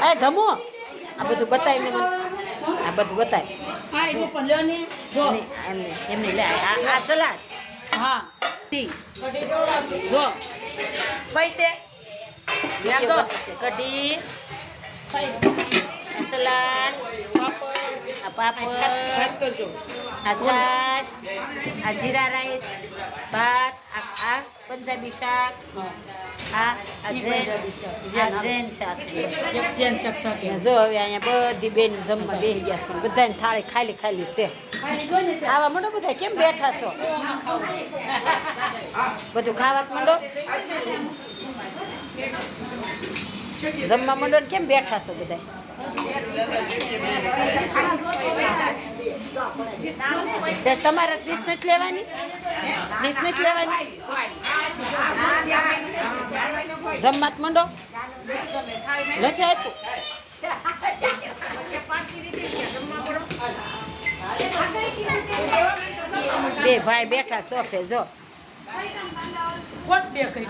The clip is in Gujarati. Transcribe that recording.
એ ગમો આ બધું બતાવી મને આ બધું બતાવી એમની લે આ સલાડ હા જો પૈસે કઢી સલાડ આ પાપડ કરજો આ છાશ આ જીરા રાઈસ ભાત આ પંજાબી શાક આ જૈન શાક છે જો હવે અહીંયા બધી બેન જમવા બેસી ગયા છે બધાને થાળી ખાલી ખાલી છે આવા મંડો બધા કેમ બેઠા છો બધું ખાવા મંડો જમવા મંડો ને કેમ બેઠા છો બધા તમારે ડીશ નથી લેવાની ડીશ નથી લેવાની જમવા મંડો નથી આપ્યું બે ભાઈ બેઠા સોફે જો કોટ બે કરી